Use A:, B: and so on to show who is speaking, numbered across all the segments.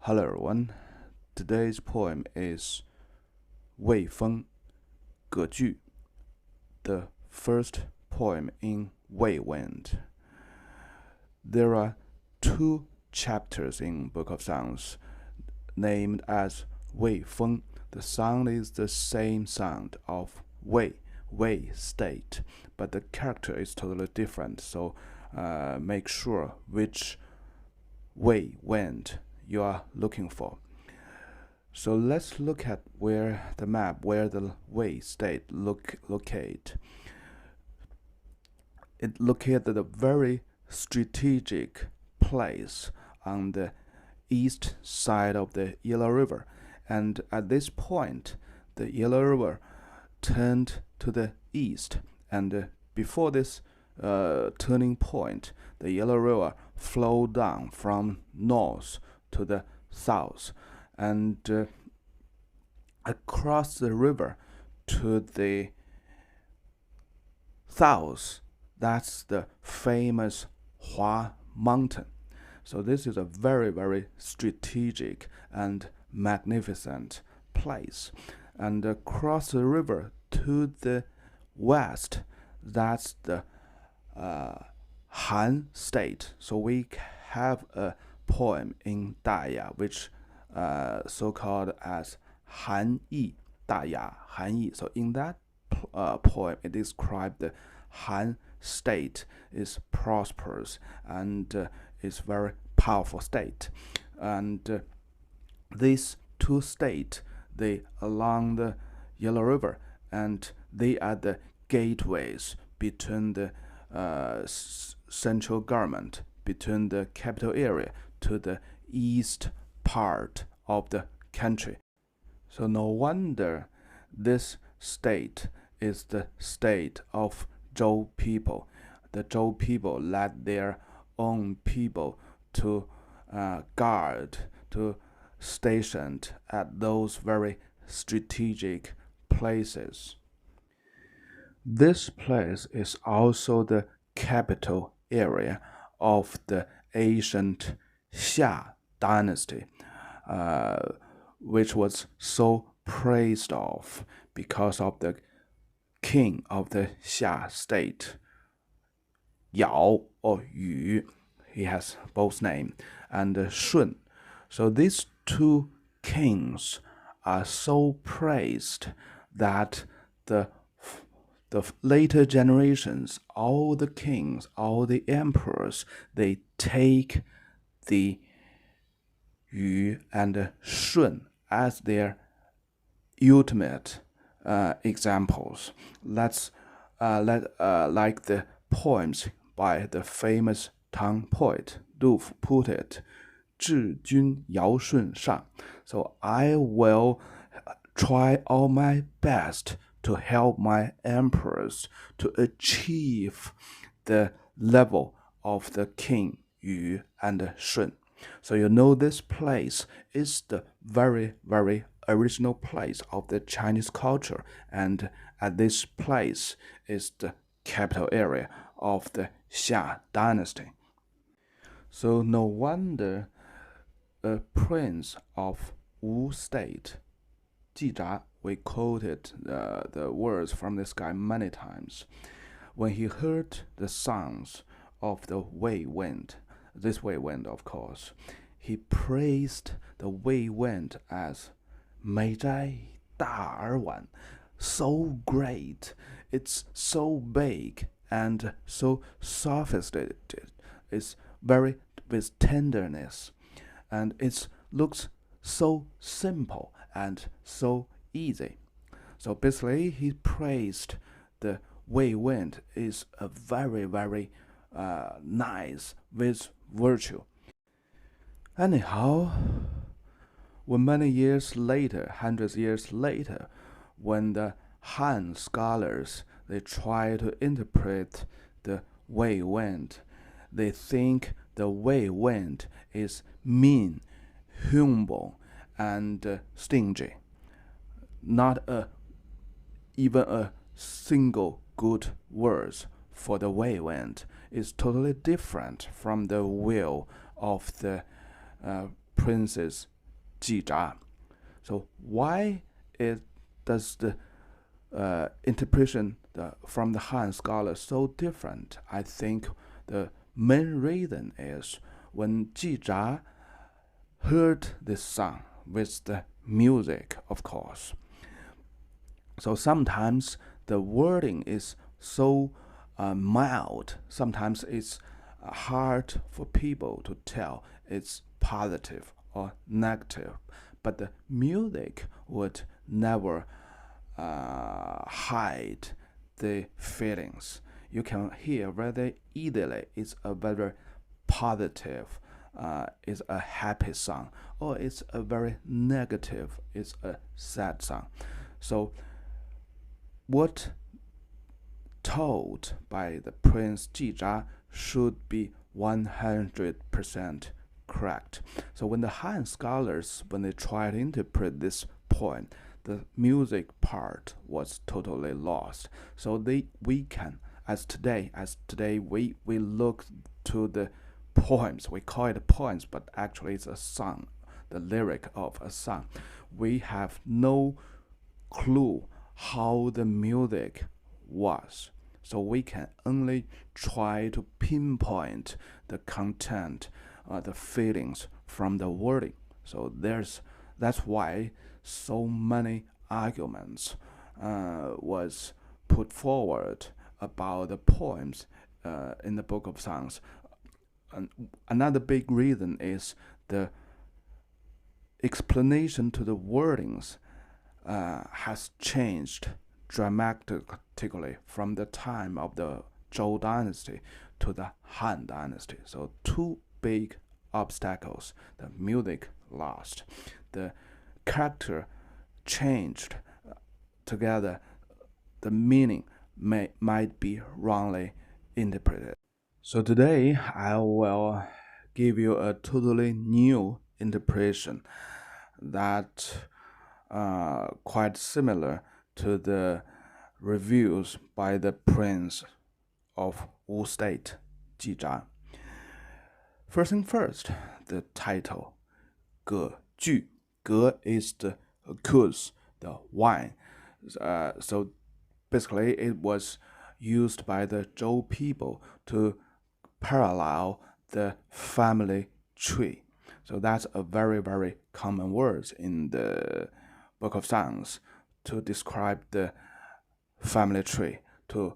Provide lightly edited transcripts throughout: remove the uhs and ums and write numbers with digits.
A: Hello everyone. Today's poem is Wei Feng, 歌句, the first poem in Wei Wind. There are two chapters in Book of Sounds named as Wei Feng. The sound is the same sound of Wei state, but the character is totally different. So make sure which Wei Wind you are looking for. So let's look at where the Wei state locate. It located at a very strategic place on the east side of the Yellow River, and at this point the Yellow River turned to the east, and before this turning point, the Yellow River flowed down from north to the south, and across the river to the south, that's the famous Hua Mountain. So this is a very, very strategic and magnificent place. And across the river to the west, that's the Han state. So we have a poem in Daya which so-called as Han Yi, Daya, Han Yi. So in that poem, it describes the Han state is prosperous and is very powerful state. And these two states, they along the Yellow River, and they are the gateways between the central government, between the capital area to the east part of the country. So no wonder this state is the state of Zhou people. The Zhou people led their own people to guard, to stationed at those very strategic places. This place is also the capital area of the ancient Xia dynasty, which was so praised of because of the king of the Xia state, Yao or Yu. He has both names, and Shun. So these two kings are so praised that the later generations, all the kings, all the emperors, they take the Yu and Shun as their ultimate examples. Like the poems by the famous Tang poet Du Fu put it, 治君尧舜上. So I will try all my best to help my emperors to achieve the level of the king Yu and Shun. So you know this place is the very, very original place of the Chinese culture, and at this place is the capital area of the Xia dynasty. So no wonder a prince of Wu state, Jizha, we quoted the words from this guy many times. When he heard the sounds of the Wei Wind, this Wei Wind of course, he praised the Wei Wind as 美哉大而晚, so great, it's so big and so sophisticated, it's very with tenderness, and it looks so simple and so easy. So basically he praised the Wei Wind is a very, very nice with virtue. Anyhow, when many years later, hundreds years later, when the Han scholars they try to interpret the Wei Wind, they think the Wei Wind is mean, humble, and stingy. Not even a single good words for the Wei Wind is totally different from the will of the Princess Jizha. So why does the interpretation from the Han scholars so different? I think the main reason is when Jizha heard this song with the music, of course. So sometimes the wording is so mild. Sometimes it's hard for people to tell it's positive or negative. But the music would never hide the feelings. You can hear very easily it's a very positive, it's a happy song, or it's a very negative, it's a sad song. So what told by the Prince Jizha should be 100% correct. So when the Han scholars, when they try to interpret this poem, the music part was totally lost. So we can, as today we look to the poems, we call it poems, but actually it's a song, the lyric of a song. We have no clue how the music was. So we can only try to pinpoint the content, the feelings from the wording. So that's why so many arguments was put forward about the poems in the Book of Songs. And another big reason is the explanation to the wordings has changed dramatically from the time of the Zhou dynasty to the Han dynasty. So two big obstacles: the music lost, the character changed together, the meaning might be wrongly interpreted. So today I will give you a totally new interpretation that quite similar to the reviews by the Prince of Wu State, Jizha. First thing first, the title, 葛句. 葛 is the kudzu, the wine. So basically it was used by the Zhou people to parallel the family tree. So that's a very, very common word in the Book of Songs to describe the family tree, to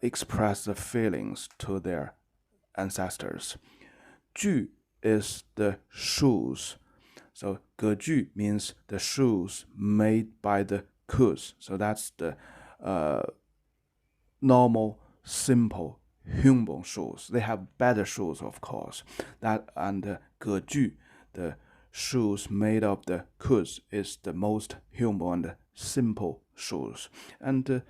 A: express the feelings to their ancestors. 具 is the shoes. So 葛句 means the shoes made by the kudzu. So that's the normal, simple, humble shoes. They have better shoes, of course. And 葛句, the shoes made of the kudzu, is the most humble and simple shoes. And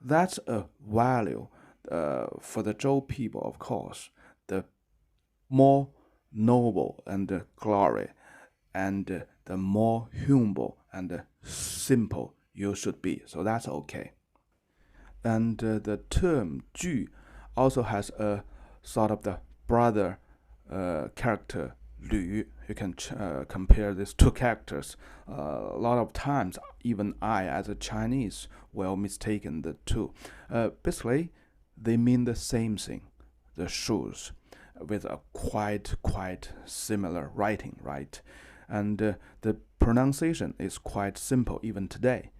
A: that's a value for the Zhou people, of course. The more noble and glory, and the more humble and simple you should be. So that's okay. And the term 句 also has a sort of the brother character, 吕. You can compare these two characters. A lot of times, even I, as a Chinese, will mistaken the two. Basically, they mean the same thing, the shoes, with a quite similar writing, right? And the pronunciation is quite simple even today.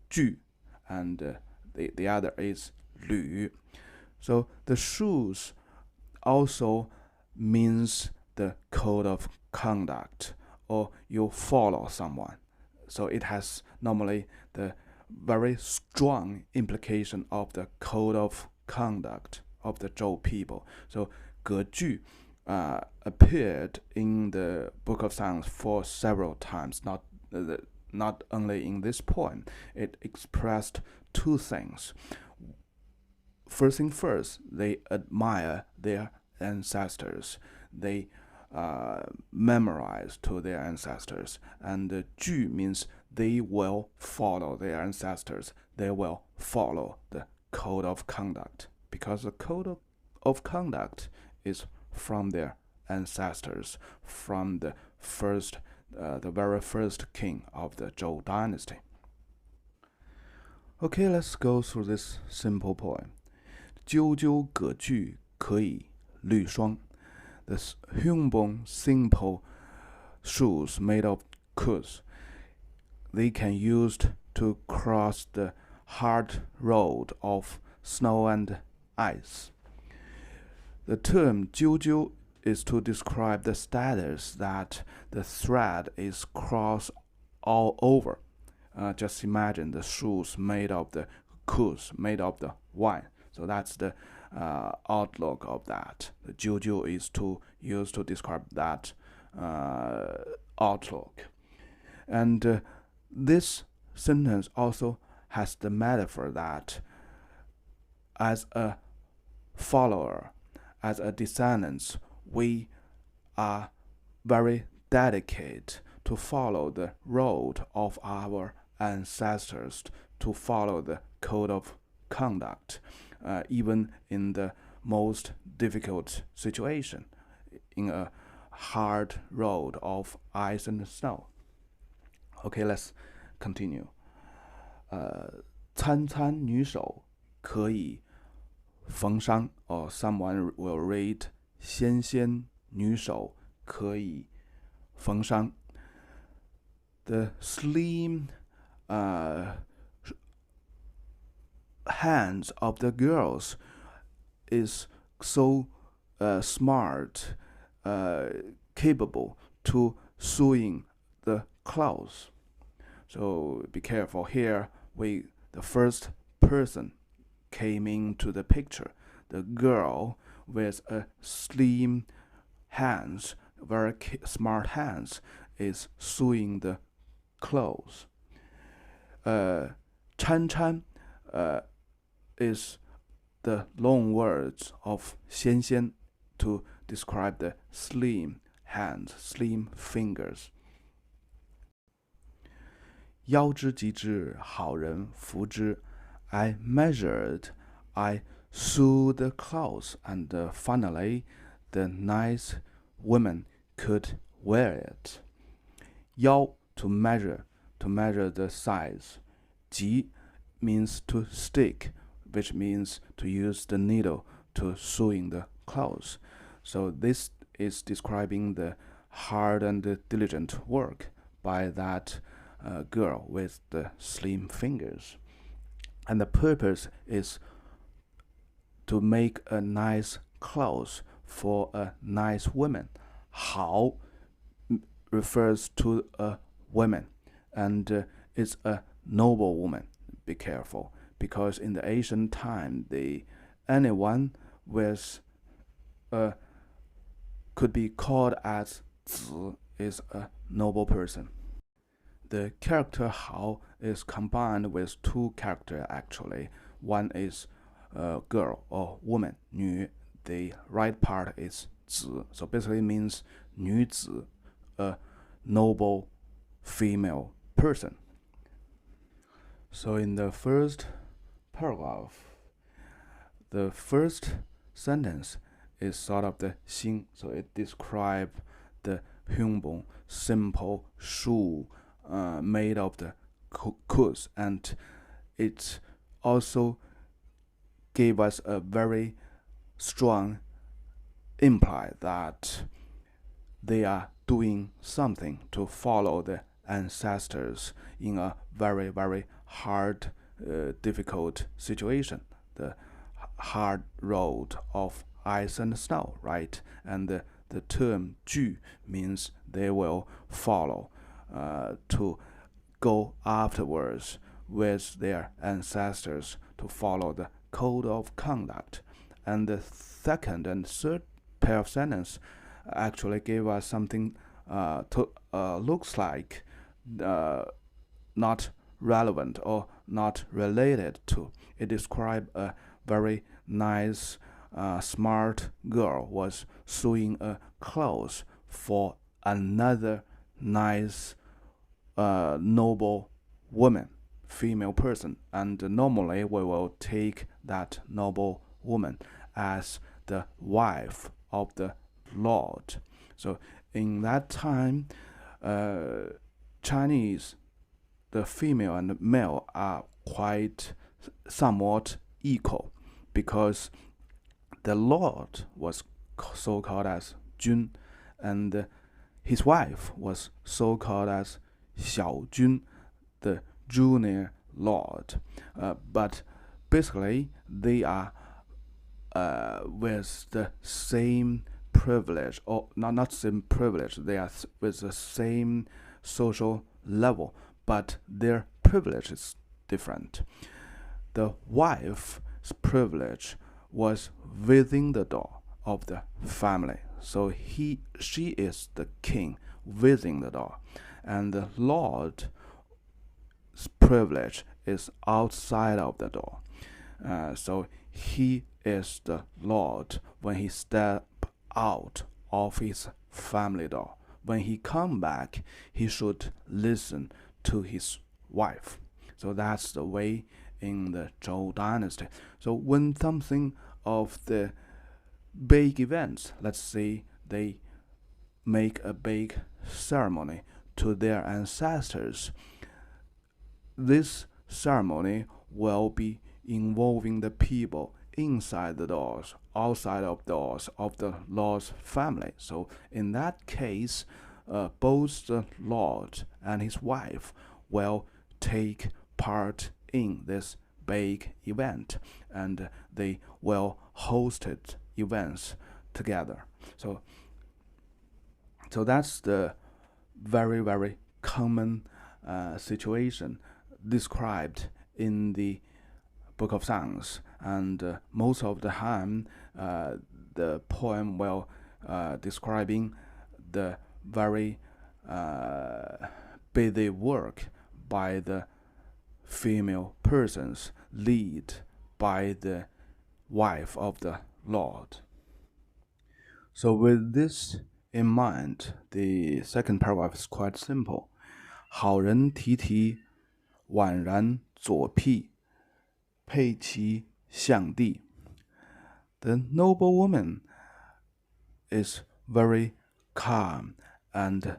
A: 句, and the other is 吕. So the shoes also means the code of conduct, or you follow someone. So it has normally the very strong implication of the code of conduct of the Zhou people. So 葛句appeared in the Book of Songs for several times, not only in this poem. It expressed two things. First thing first, they admire their ancestors. They memorize to their ancestors. And 句 means they will follow their ancestors. They will follow the code of conduct, because the code of conduct is from their ancestors from the very first king of the Zhou dynasty. Okay, let's go through this simple poem. 赳赳葛具可以绿霜. This humble, simple shoes made of kudzu, they can used to cross the hard road of snow and ice. The term 赳赳 is to describe the status that the thread is crossed all over. Just imagine the shoes made of the kudzu, made of the wine. So that's the outlook of that. The 赳赳 is used to describe that outlook. And this sentence also has the metaphor that as a follower, as a descendants, we are very dedicated to follow the road of our ancestors, to follow the code of conduct, even in the most difficult situation, in a hard road of ice and snow. Okay, let's continue. 参参女手可以缝伤, or someone will read 纤纤女手可以缝伤. The slim hands of the girls is so smart, capable to sewing the clothes. So be careful here. The first person came into the picture. The girl with a slim hands, very smart hands, is sewing the clothes. 掺掺 is the long words of 纤纤 to describe the slim hands, slim fingers. 腰之及之，好人服之. I measured, I sewed the clothes, and finally the nice woman could wear it. 腰 to measure the size. 及 means to stick, which means to use the needle to sewing the clothes. So this is describing the hard and diligent work by that girl with the slim fingers. And the purpose is to make a nice clothes for a nice woman. 好 refers to a woman, and it's a noble woman. Be careful, because in the ancient time, anyone with could be called as 子 is a noble person. The character 好 is combined with two characters actually. One is girl or woman, 女. The right part is 子, so basically means 女子, a noble female person. So in the first paragraph, the first sentence is sort of the 心, so it describes the humble, simple shoe made of the kudzu, and it also gave us a very strong imply that they are doing something to follow the ancestors in a very, very hard, difficult situation, the hard road of ice and snow, right? And the term 具 means they will follow, to go afterwards with their ancestors to follow the code of conduct. And the second and third pair of sentences actually gave us something looks like not relevant or not related to. It described a very nice, smart girl was sewing a clothes for another nice, noble woman, female person. And normally we will take that noble woman as the wife of the lord. So in that time, Chinese, the female and the male are quite somewhat equal, because the lord was so called as Jun, and his wife was so called as Xiao Jun, the junior lord. But basically, they are with the same privilege, or not same privilege, they are with the same social level, but their privilege is different. The wife's privilege was within the door of the family, so she is the king within the door, and the lord's privilege is outside of the door. So he is the lord when he step out of his family door. When he come back, he should listen to his wife. So that's the way in the Zhou dynasty. So when something of the big events, let's say they make a big ceremony to their ancestors, this ceremony will be involving the people inside the doors, outside of doors of the lord's family. So in that case, both the lord and his wife will take part in this big event, and they will host events together. So that's the very, very common situation described in the Book of Songs, and most of the time the poem will describing the very busy work by the female persons, lead by the wife of the lord. So with this in mind, the second paragraph is quite simple. 好人提提，宛然左辟，佩其象地. The noble woman is very calm and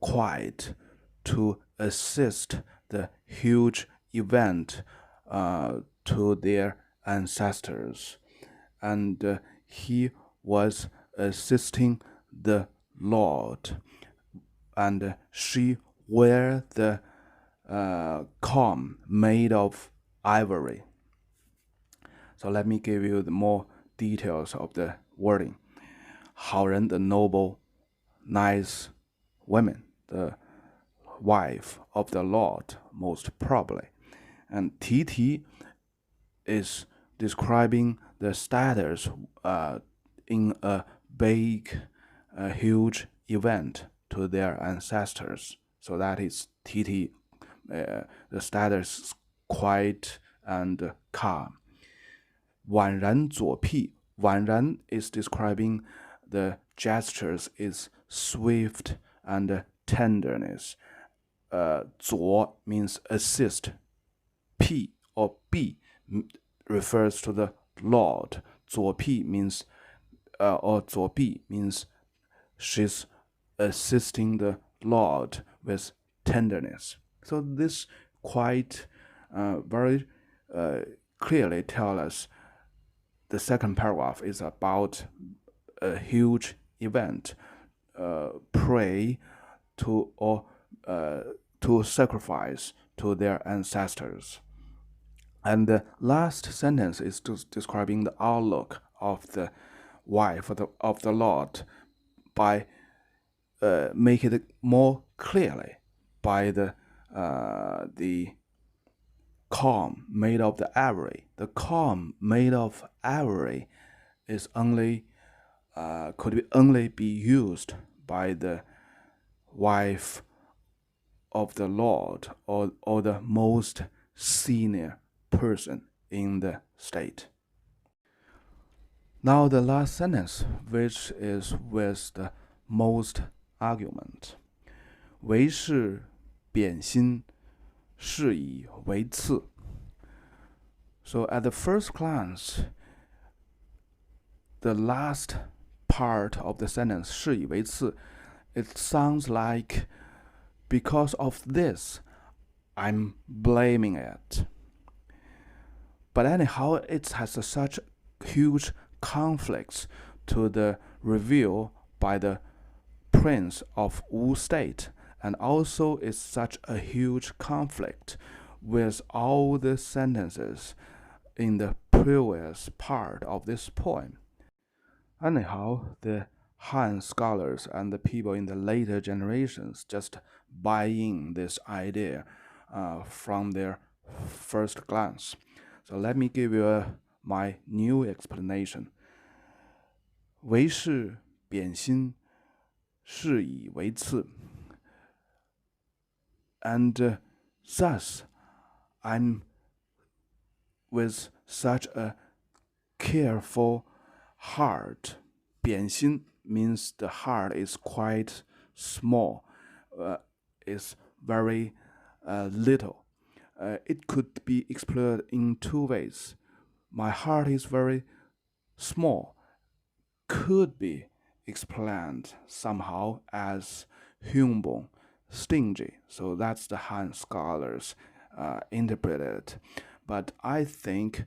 A: quiet to assist the huge event to their ancestors, and he was assisting the lord, and she wear the comb made of ivory. So let me give you the more details of the wording. 好人, the noble, nice women, the wife of the lord, most probably. And 提提 is describing the status in a big, huge event to their ancestors. So that is 提提, the status is quiet and calm. 宛然左辟, 宛然 is describing the gestures is swift and tenderness. 左 means assist. 辟 or 弼 refers to the lord. 左辟 means or 左弼 means she's assisting the lord with tenderness. So this quite very clearly tells us the second paragraph is about a huge event, pray to or to sacrifice to their ancestors. And the last sentence is describing the outlook of the wife of the Lord by making it more clearly by the comb made of the ivory. The comb made of ivory is could only be used by the wife of the Lord or the most senior person in the state. Now the last sentence, which is with the most argument. 为是贬心，是以为次. So at the first glance, the last part of the sentence 事以为次, it sounds like because of this, I'm blaming it. But anyhow, it has such huge conflicts to the review by the Prince of Wu State, and also is such a huge conflict with all the sentences in the previous part of this poem. Anyhow, the Han scholars and the people in the later generations just buy in this idea from their first glance. So let me give you my new explanation. 为是贬心, 是以为次. And thus, I'm with such a careful heart. 贬心 means the heart is quite small, is very little. It could be explored in two ways. My heart is very small, could be explained somehow as humble, stingy. So that's the Han scholars interpret it. But I think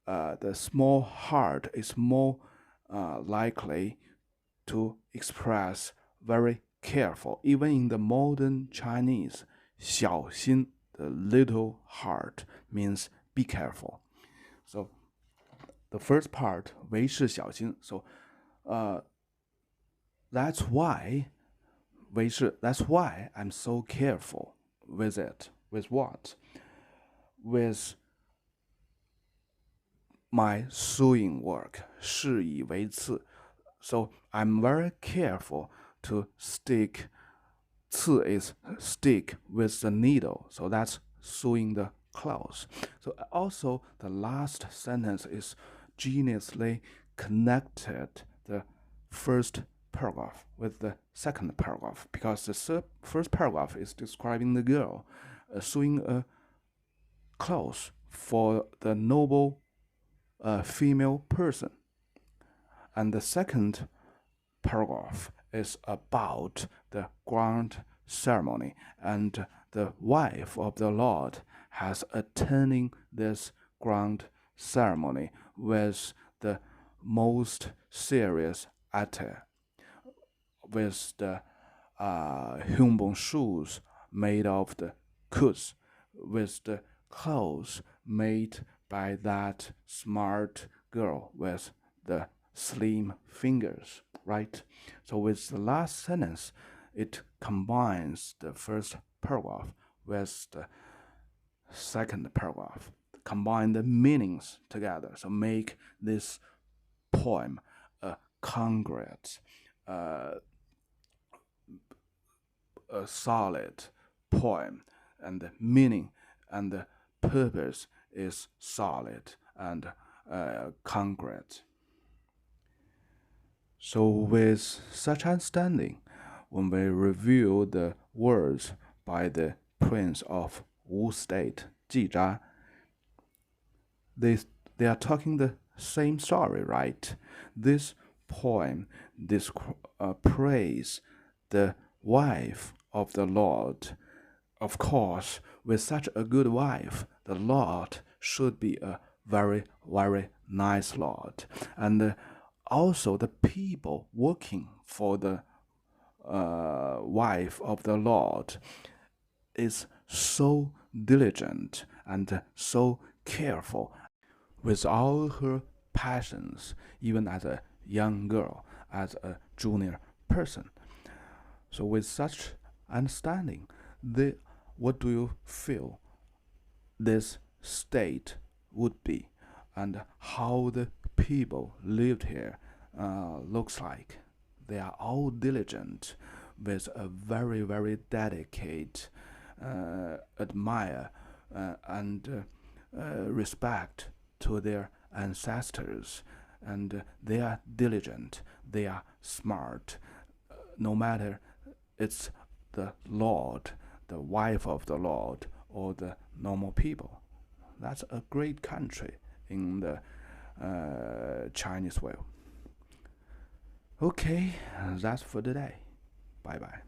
A: the small heart is more likely to express very careful. Even in the modern Chinese, 小心, the little heart, means be careful. So the first part, 为是小心. So that's why I'm so careful with it. With what? With my sewing work, 事以为次. So I'm very careful to stick. 次 is stick with the needle. So that's sewing the clothes. So also the last sentence is geniusly connected the first paragraph with the second paragraph, because the first paragraph is describing the girl sewing a clothes for the noble female person, and the second paragraph is about the grand ceremony, and the wife of the Lord has attending this grand ceremony with the most serious attire, with the humble shoes made of the Kudzu, with the clothes made by that smart girl with the slim fingers, right? So with the last sentence, it combines the first paragraph with the second paragraph, combine the meanings together, so make this poem a congruent, a solid poem, and the meaning and the purpose is solid and congruent. So with such understanding, when we review the words by the Prince of Wu State, 季札, they are talking the same story, right? This poem praise the wife of the Lord. Of course, with such a good wife, the Lord should be a very, very nice Lord. And also the people working for the wife of the Lord is so diligent and so careful with all her passions, even as a young girl, as a junior person. So with such understanding, what do you feel this state would be, and how the people lived here looks like? They are all diligent, with a very, very dedicated, admire and respect to their ancestors, and they are diligent, they are smart, no matter it's the Lord, the wife of the Lord, or the normal people. That's a great country in the Chinese way. Okay, that's for today. Bye bye.